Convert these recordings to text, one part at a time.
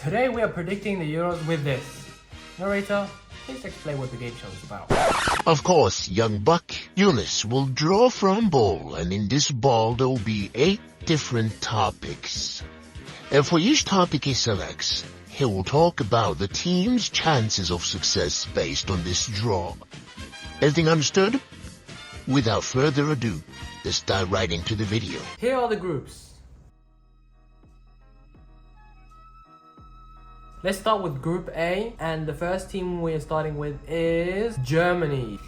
Today we are predicting the Euros with this. Narrator, please explain what the game show is about. Of course, young buck, Eunice will draw from a ball, and in this ball there will be 8 different topics. And for each topic he selects, he will talk about the team's chances of success based on this draw. Everything understood? Without further ado, let's dive right into the video. Here are the groups. Let's start with Group A, and the first team we are starting with is Germany.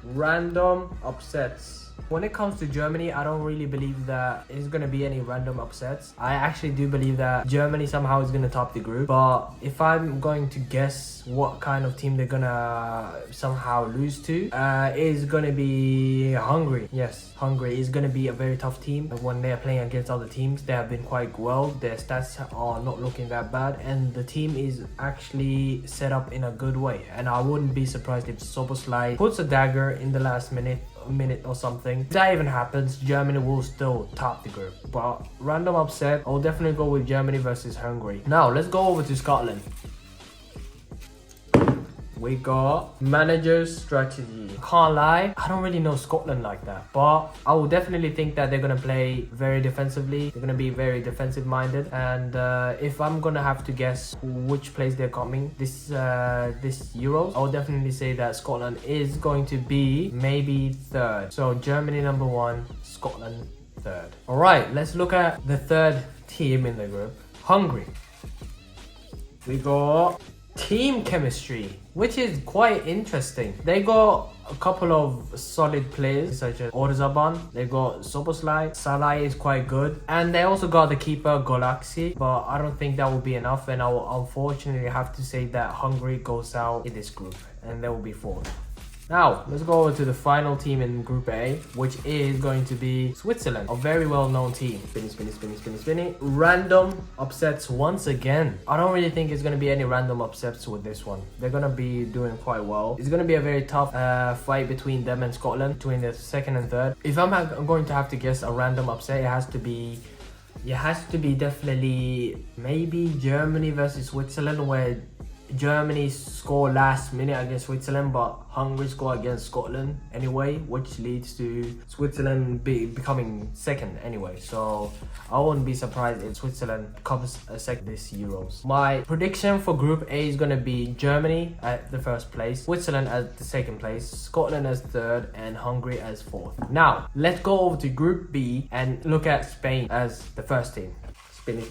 Random upsets. When it comes to Germany, I don't really believe that there's going to be any random upsets. I actually do believe that Germany somehow is going to top the group. But if I'm going to guess what kind of team they're going to somehow lose to, is going to be Hungary. Yes, Hungary is going to be a very tough team. When they're playing against other teams, they have been quite well. Their stats are not looking that bad. And the team is actually set up in a good way. And I wouldn't be surprised if Soboslai puts a dagger in the last minute or something. If that even happens, Germany will still top the group. But random upset, I'll definitely go with Germany versus Hungary. Now let's go over to Scotland. We got manager's strategy. Can't lie, I don't really know Scotland like that, but I will definitely think that they're gonna play very defensively. They're gonna be very defensive minded, and if I'm gonna have to guess which place they're coming this Euros, I will definitely say that Scotland is going to be maybe third. So Germany number 1, Scotland third. All right, let's look at the third team in the group, Hungary. We got team chemistry, which is quite interesting. They got a couple of solid players such as Orzaban. They got Soboslai. Salah is quite good, and they also got the keeper Golaxi, but I don't think that will be enough, and I will unfortunately have to say that Hungary goes out in this group and they will be fourth. Now, let's go over to the final team in Group A, which is going to be Switzerland, a very well-known team. Spinny. Random upsets once again. I don't really think it's going to be any random upsets with this one. They're going to be doing quite well. It's going to be a very tough fight between them and Scotland, between the second and third. If I'm going to have to guess a random upset, it has to be definitely maybe Germany versus Switzerland, where Germany score last minute against Switzerland, but Hungary score against Scotland anyway, which leads to Switzerland becoming second anyway. So I wouldn't be surprised if Switzerland comes a second this Euros. My prediction for Group A is going to be Germany at the first place, Switzerland at the second place, Scotland as third, and Hungary as fourth. Now let's go over to Group B and look at Spain as the first team. Spinny.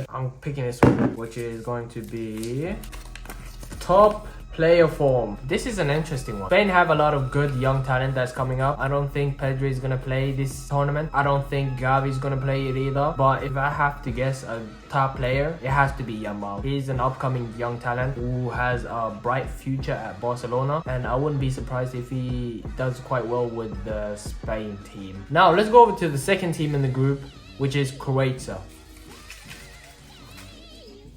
I'm picking this one, which is going to be top player form. This is an interesting one. Spain have a lot of good young talent that's coming up. I don't think Pedri is going to play this tournament. I don't think Gavi is going to play it either. But if I have to guess a top player, it has to be Yamal. He's an upcoming young talent who has a bright future at Barcelona, and I wouldn't be surprised if he does quite well with the Spain team. Now let's go over to the second team in the group, which is Croatia.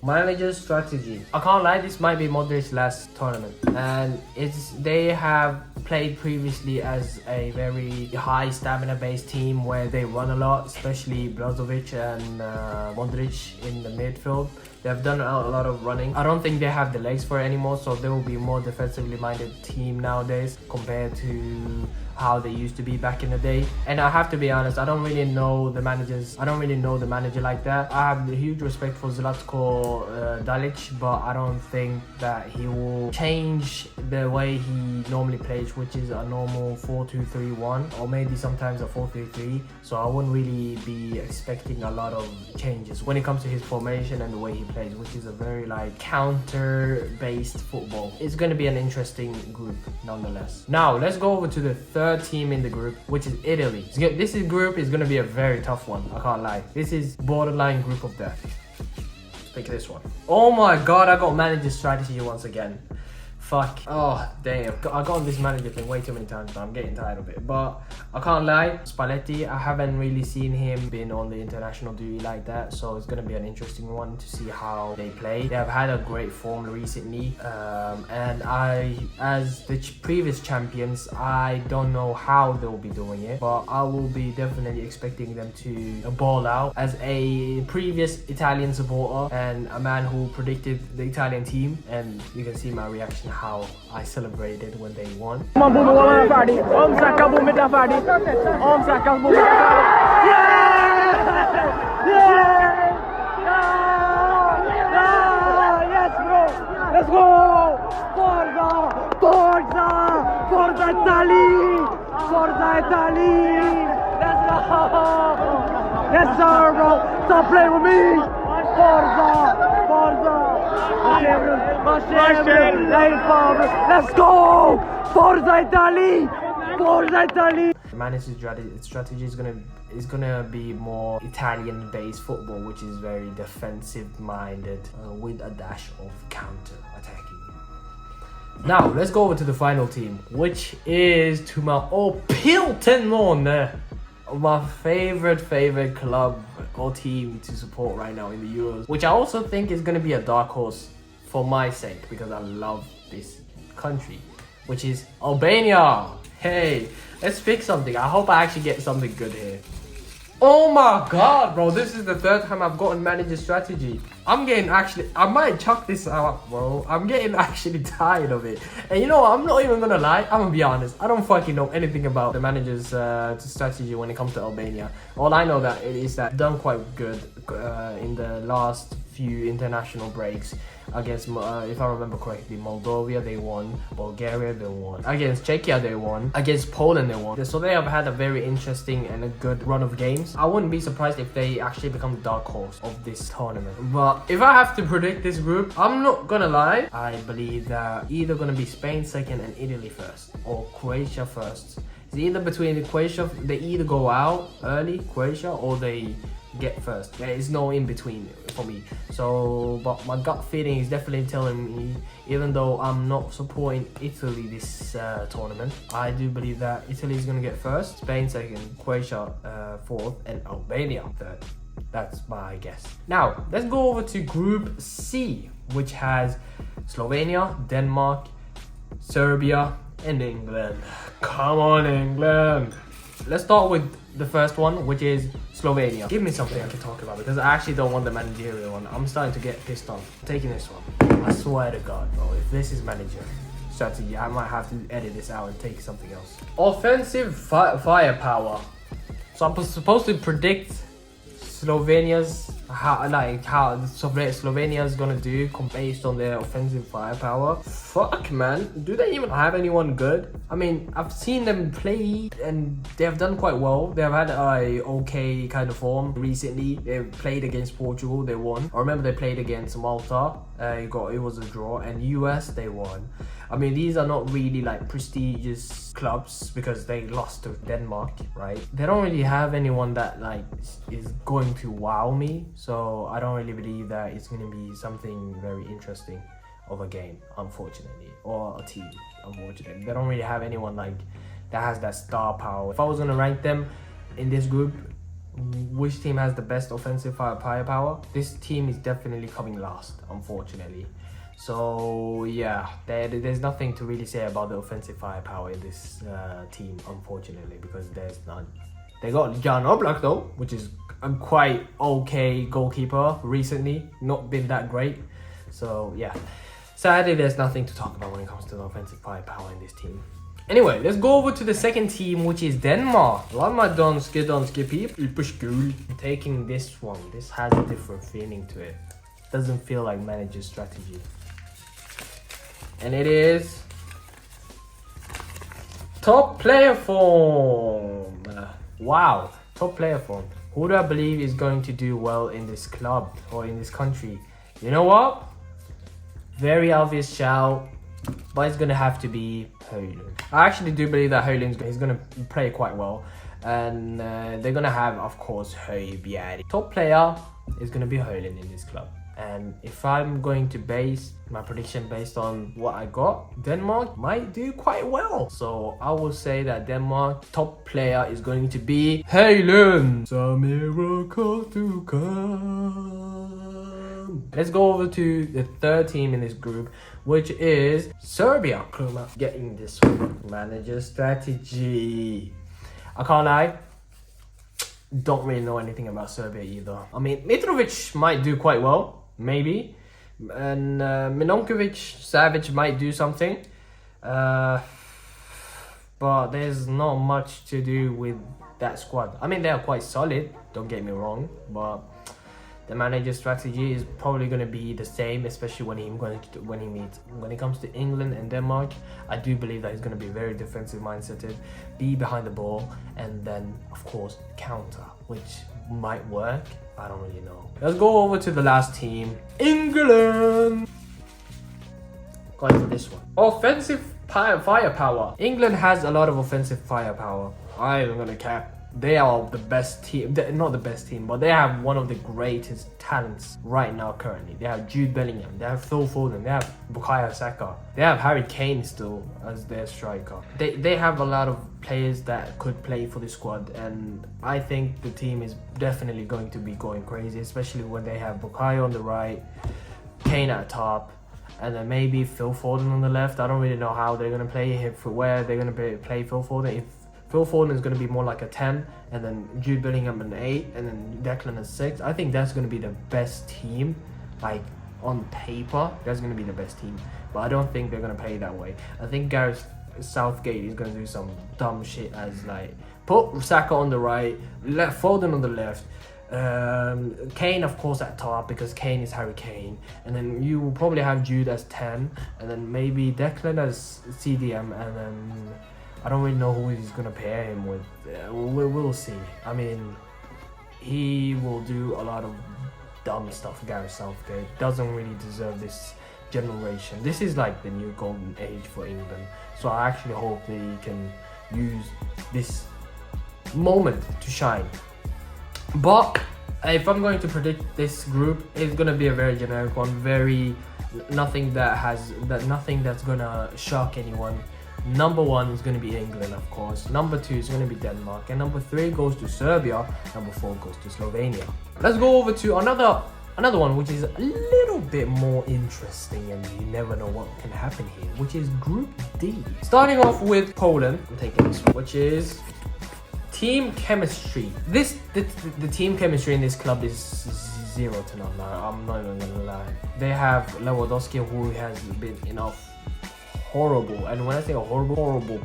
Manager's strategy. I can't lie, this might be Modric's last tournament, and they have played previously as a very high stamina based team where they run a lot, especially Brozovic and Modric in the midfield. They've done a lot of running. I don't think they have the legs for it anymore, so they will be more defensively minded team nowadays compared to how they used to be back in the day. And I have to be honest, I don't really know the managers. I don't really know the manager like that. I have a huge respect for Zlatko Dalic, but I don't think that he will change the way he normally plays, which is a normal 4-2-3-1 or maybe sometimes a 4-3-3. So I wouldn't really be expecting a lot of changes when it comes to his formation and the way he plays, which is a very like counter-based football. It's going to be an interesting group nonetheless. Now let's go over to the third team in the group, which is Italy. This group is going to be a very tough one, I can't lie. This is borderline group of death. Let's pick this one. Oh my god, I got manager strategy once again. Fuck. Oh, damn. I got on this manager thing way too many times now. I'm getting tired of it. But I can't lie. Spalletti, I haven't really seen him been on the international duty like that. So it's going to be an interesting one to see how they play. They have had a great form recently. And as the previous champions, I don't know how they'll be doing it. But I will be definitely expecting them to ball out. As a previous Italian supporter and a man who predicted the Italian team, and you can see my reaction how I celebrated when they won. Yes, bro! Let's go! Forza Italy! Forza Italy! Let's go! Yes, sir, bro! Stop playing with me! Forza! Let's go! Forza Italy! Forza Italy! Manager's strategy is gonna be more Italian-based football, which is very defensive-minded, with a dash of counter-attacking. Now let's go over to the final team, which is to my Piltenone, my favorite club or team to support right now in the Euros, which I also think is gonna be a dark horse for my sake because I love this country, which is Albania. Hey, let's pick something. I hope I actually get something good here. Oh my god, bro, this is the third time I've gotten manager strategy. I might chuck this out, bro. I'm getting actually tired of it. And you know what, I'm not even gonna lie, I'm gonna be honest. I don't fucking know anything about the manager's strategy when it comes to Albania. All I know that it is that done quite good in the last few international breaks. Against, if I remember correctly, Moldova they won, Bulgaria they won, against Czechia they won, against Poland they won. So they have had a very interesting and a good run of games. I wouldn't be surprised if they actually become the dark horse of this tournament. But if I have to predict this group, I'm not gonna lie, I believe that either gonna be Spain second and Italy first, or Croatia first. It's either between Croatia, they either go out early, Croatia, or they get first. There is no in between for me. So, but my gut feeling is definitely telling me, even though I'm not supporting Italy this tournament, I do believe that Italy is gonna get first, Spain second, Croatia fourth, and Albania third. That's my guess. Now, let's go over to Group C, which has Slovenia, Denmark, Serbia, and England. Come on, England. Let's start with the first one, which is Slovenia. Give me something I can talk about because I actually don't want the managerial one. I'm starting to get pissed off. I'm taking this one. I swear to God, bro, if this is manager strategy, I might have to edit this out and take something else. Offensive firepower. So I'm supposed to predict Slovenia's how Slovenia's gonna do based on their offensive firepower. Fuck, man, do they even have anyone good? I mean, I've seen them play and they have done quite well. They have had a okay kind of form recently. They played against Portugal, they won. I remember they played against Malta. It was a draw, and US they won. I mean, these are not really like prestigious clubs because they lost to Denmark, right? They don't really have anyone that like is going to wow me. So I don't really believe that it's going to be something very interesting of a game, unfortunately, or a team, unfortunately. They don't really have anyone like that has that star power. If I was going to rank them in this group, which team has the best offensive firepower, this team is definitely coming last, unfortunately. So yeah, there's nothing to really say about the offensive firepower in this team, unfortunately, because there's none. They got Jan Oblak though, which is a quite okay goalkeeper recently, not been that great. So yeah, sadly there's nothing to talk about when it comes to the offensive firepower in this team. Anyway, let's go over to the second team, which is Denmark. Taking this one, this has a different feeling to it. Doesn't feel like manager strategy. And it is top player form. Wow, top player form. Who do I believe is going to do well in this club or in this country? You know what? Very obvious shout, but it's gonna have to be Højlund. I actually do believe that Højlund is gonna play quite well, and they're gonna have, of course, Højbjerg. Top player is gonna be Højlund in this club. And if I'm going to base my prediction based on what I got, Denmark might do quite well. So I will say that Denmark top player is going to be Halen. Let's go over to the third team in this group, which is Serbia. Kluma getting this one. Manager strategy. I can't lie. Don't really know anything about Serbia either. I mean, Mitrovic might do quite well, maybe. And Milankovic, Savic might do something. But there's not much to do with that squad. I mean, they are quite solid, don't get me wrong. But the manager's strategy is probably going to be the same, especially when he meets. When it comes to England and Denmark, I do believe that he's going to be very defensive mindseted, be behind the ball, and then of course counter, which might work. I don't really know. Let's go over to the last team, England. Going for this one, offensive firepower. England has a lot of offensive firepower. I'm gonna cap. They are the best team, not the best team, but they have one of the greatest talents right now currently. They have Jude Bellingham, they have Phil Foden, they have Bukayo Saka, they have Harry Kane still as their striker. They have a lot of players that could play for the squad, and I think the team is definitely going to be going crazy, especially when they have Bukayo on the right, Kane at top, and then maybe Phil Foden on the left. I don't really know how they're going to play him, where they're going to play Phil Foden. If Phil Foden is going to be more like a 10, and then Jude Bellingham an 8, and then Declan a 6. I think that's going to be the best team. Like, on paper, that's going to be the best team. But I don't think they're going to play that way. I think Gareth Southgate is going to do some dumb shit as, like, put Saka on the right, Foden on the left, Kane of course at top, because Kane is Harry Kane, and then you will probably have Jude as 10, and then maybe Declan as CDM, and then I don't really know who he's going to pair him with. We'll see. I mean, he will do a lot of dumb stuff. Gareth Southgate doesn't really deserve this generation. This is like the new golden age for England. So I actually hope that he can use this moment to shine. But if I'm going to predict this group, it's going to be a very generic one. Nothing that's going to shock anyone. Number 1 is going to be England, of course. Number 2 is going to be Denmark. And number 3 goes to Serbia. Number 4 goes to Slovenia. Let's go over to another one, which is a little bit more interesting, and you never know what can happen here, which is Group D. Starting off with Poland, I'm taking this one, which is team chemistry. The team chemistry in this club is 0 to none. I'm not even going to lie. They have Lewandowski, who has been enough horrible, and when I say horrible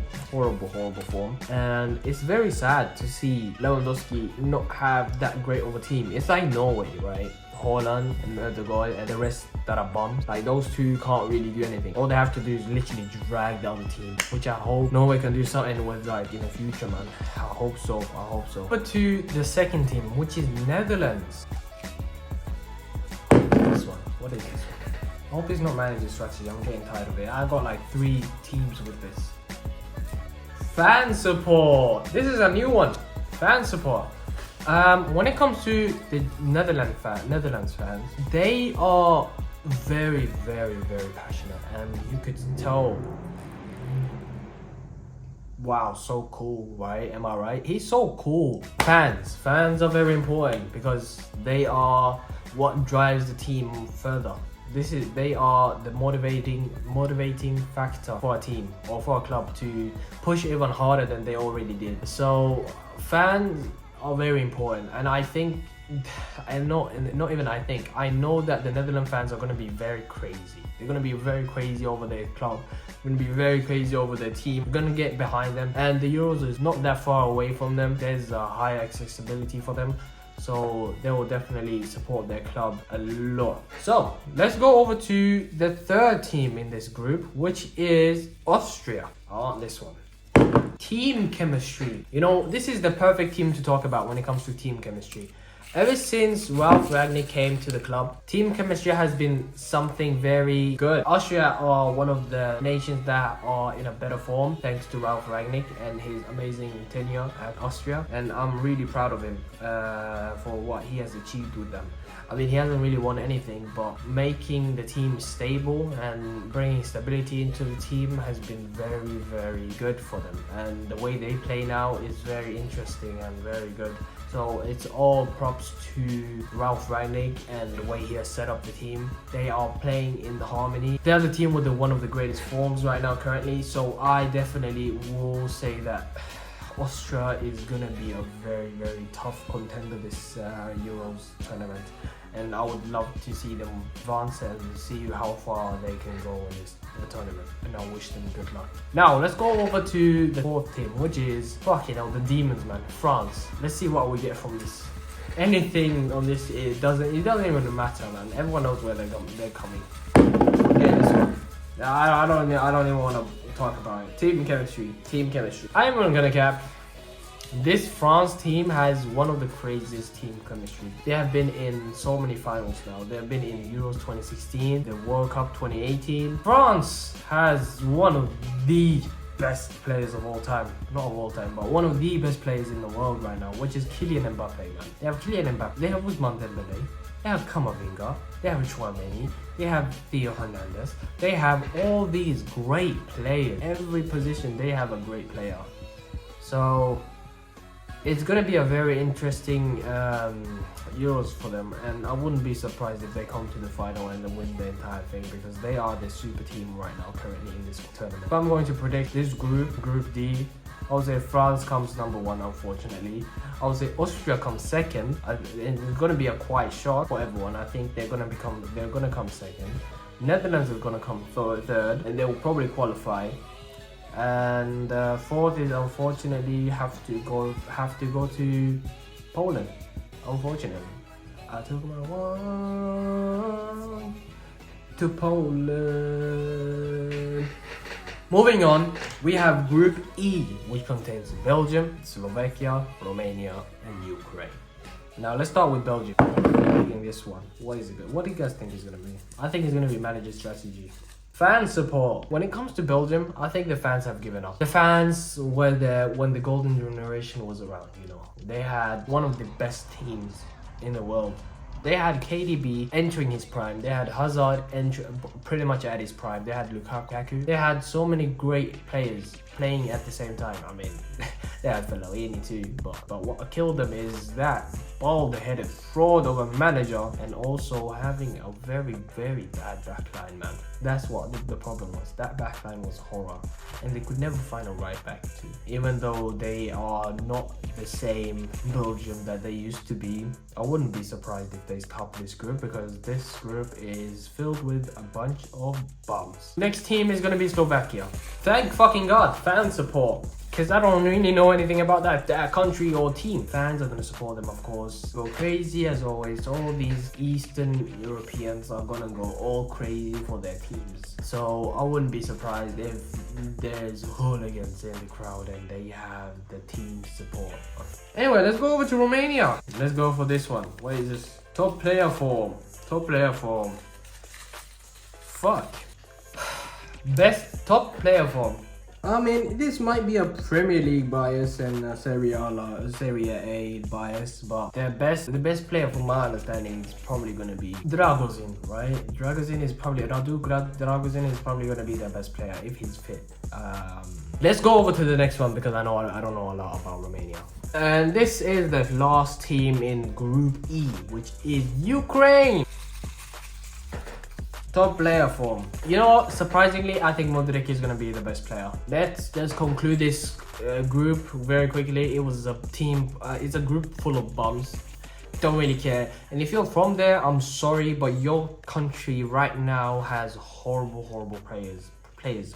form, and it's very sad to see Lewandowski not have that great of a team. It's like Norway, right? Holland and Ødegaard and the rest that are bums. Like, those two can't really do anything. All they have to do is literally drag down the team, which I hope Norway can do something with, like, in the future, man. I hope so. But to the second team, which is Netherlands. This one. What is this one? I hope it's not manager strategy. I'm getting tired of it. I got like 3 teams with this. Fan support. This is a new one. Fan support. When it comes to the Netherlands fans, they are very, very, very passionate, and you could tell. Wow, so cool, right? Am I right? He's so cool. Fans are very important because they are what drives the team further. They are the motivating factor for a team or for a club to push even harder than they already did. So fans are very important, and I think, I know that the Netherlands fans are going to be very crazy. They're going to be very crazy over their club. They're going to be very crazy over their team. They're going to get behind them, and the Euros is not that far away from them. There's a higher accessibility for them. So they will definitely support their club a lot. So let's go over to the third team in this group, which is Austria. I want this one. Team chemistry. You know, this is the perfect team to talk about when it comes to team chemistry. Ever since Ralf Rangnick came to the club, team chemistry has been something very good. Austria are one of the nations that are in a better form thanks to Ralf Rangnick and his amazing tenure at Austria. And I'm really proud of him for what he has achieved with them. I mean, he hasn't really won anything, but making the team stable and bringing stability into the team has been very, very good for them. And the way they play now is very interesting and very good. So it's all props to Ralf Rangnick and the way he has set up the team. They are playing in the harmony. They are the team with one of the greatest forms right now currently. So I definitely will say that Austria is gonna be a very, very tough contender this Euros tournament, and I would love to see them advance and see how far they can go in this tournament, and I wish them good luck. Now let's go over to the fourth team, which is fucking hell, the Demons, man, France. Let's see what we get from this. Anything on this, it doesn't even matter, man. Everyone knows where they're coming. Yeah, this one. I don't even want to talk about it. Team chemistry. I'm even gonna cap. This France team has one of the craziest team chemistry. They have been in so many finals now. They have been in Euros 2016, the World Cup 2018. France has one of the best players of all time. Not of all time, but one of the best players in the world right now, which is Kylian Mbappe, man. They have Kylian Mbappe. They have Ousmane Dembélé. They have Camavinga. They have Chouameni. They have Theo Hernandez. They have all these great players. Every position, they have a great player. So it's going to be a very interesting Euros for them, and I wouldn't be surprised if they come to the final and win the entire thing, because they are the super team right now currently in this tournament. If I'm going to predict this Group D, I would say France comes number 1, unfortunately. I would say Austria comes second. It's going to be a quiet shot for everyone. I think they're going to come second. Netherlands is going to come third, and they will probably qualify. And fourth is unfortunately have to go to Poland. Unfortunately, I took my one to Poland. Moving on, we have Group E, which contains Belgium, Slovakia, Romania, and Ukraine. Now let's start with Belgium. Picking this one. What is it? What do you guys think it's gonna be? I think it's gonna be manager strategy. Fan support. When it comes to Belgium, I think the fans have given up. The fans were there when the golden generation was around, you know. They had one of the best teams in the world. They had KDB entering his prime. They had Hazard pretty much at his prime. They had Lukaku. They had so many great players playing at the same time. I mean, they had Fellaini too. But what killed them is that bald-headed fraud of a manager, and also having a very, very bad backline, man. That's what the problem was. That backline was horror, and they could never find a right back too. Even though they are not the same Belgium that they used to be, I wouldn't be surprised if they top this group, because this group is filled with a bunch of bums. Next team is gonna be Slovakia. Thank fucking God, fan support. Because I don't really know anything about that country or team. Fans are going to support them, of course. Go crazy as always. All these Eastern Europeans are going to go all crazy for their teams. So I wouldn't be surprised if there's hooligans in the crowd and they have the team support. Anyway, let's go over to Romania. Let's go for this one. What is this? Top player form. Fuck. Best top player form. I mean, this might be a Premier League bias and a Serie A bias, but the best player from my understanding is probably going to be Dragozin, right? Dragozin is probably Dragozin is probably going to be their best player if he's fit. Let's go over to the next one, because I don't know a lot about Romania. And this is the last team in Group E, which is Ukraine. Top player form. You know what? Surprisingly, I think Modric is gonna be the best player. Let's just conclude this group very quickly. It was a team. It's a group full of bums. Don't really care. And if you're from there, I'm sorry, but your country right now has horrible players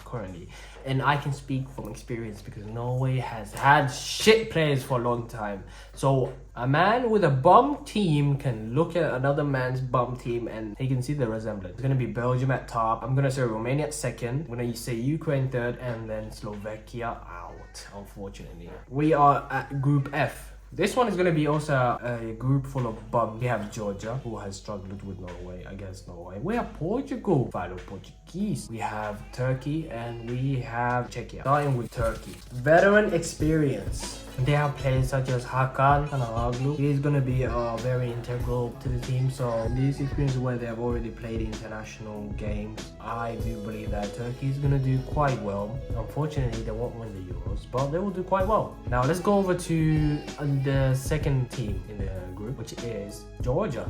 currently. And I can speak from experience, because Norway has had shit players for a long time. So a man with a bum team can look at another man's bum team and he can see the resemblance. It's gonna be Belgium at top. I'm gonna say Romania at second. I'm gonna say Ukraine third, and then Slovakia out. out, unfortunately. We are at Group F. This one is going to be also a group full of bums. We have Georgia, who has struggled with Norway, against Norway. We have Portugal, fellow Portuguese. We have Turkey, and we have Czechia. Starting with Turkey. Veteran experience. They have players such as Hakan Kanaloglu. He's going to be very integral to the team. So in these experiences where they have already played international games, I do believe that Turkey is going to do quite well. Unfortunately, they won't win the Euros, but they will do quite well. Now let's go over to the second team in the group, which is Georgia.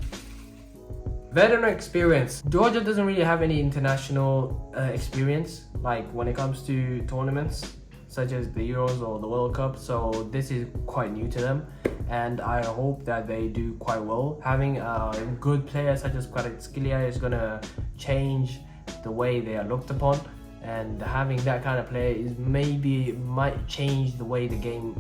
Veteran experience. Georgia doesn't really have any international experience, like when it comes to tournaments such as the Euros or the World Cup, so this is quite new to them, and I hope that they do quite well. Having a good player such as Kvaratskhelia is gonna change the way they are looked upon, and having that kind of player is might change the way the game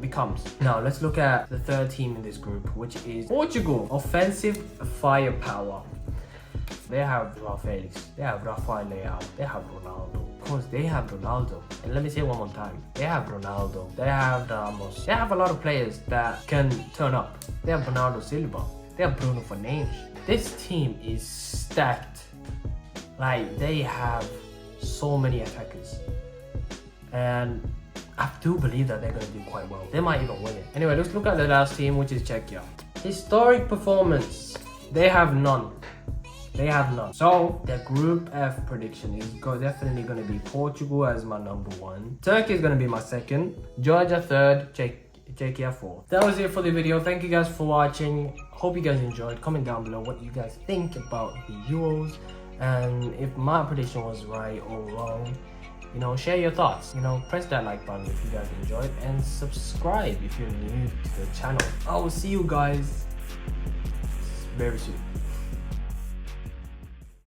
becomes. Now let's look at the third team in this group, which is Portugal. Offensive firepower. They have João Felix, they have Rafael Leao, they have Ronaldo. Of course, they have Ronaldo. And let me say it one more time. They have Ronaldo, they have Ramos. They have a lot of players that can turn up. They have Bernardo Silva, they have Bruno Fernandes. This team is stacked. Like, they have so many attackers. And I do believe that they're going to do quite well. They might even win it. Anyway, let's look at the last team, which is Czechia. Historic performance. They have none. They have none. So the Group F prediction is definitely going to be Portugal as my number one. Turkey is going to be my second. Georgia third. Czechia fourth. That was it for the video. Thank you guys for watching. Hope you guys enjoyed. Comment down below what you guys think about the Euros. And if my prediction was right or wrong, you know, share your thoughts. You know, press that like button if you guys enjoyed. And subscribe if you're new to the channel. I will see you guys very soon.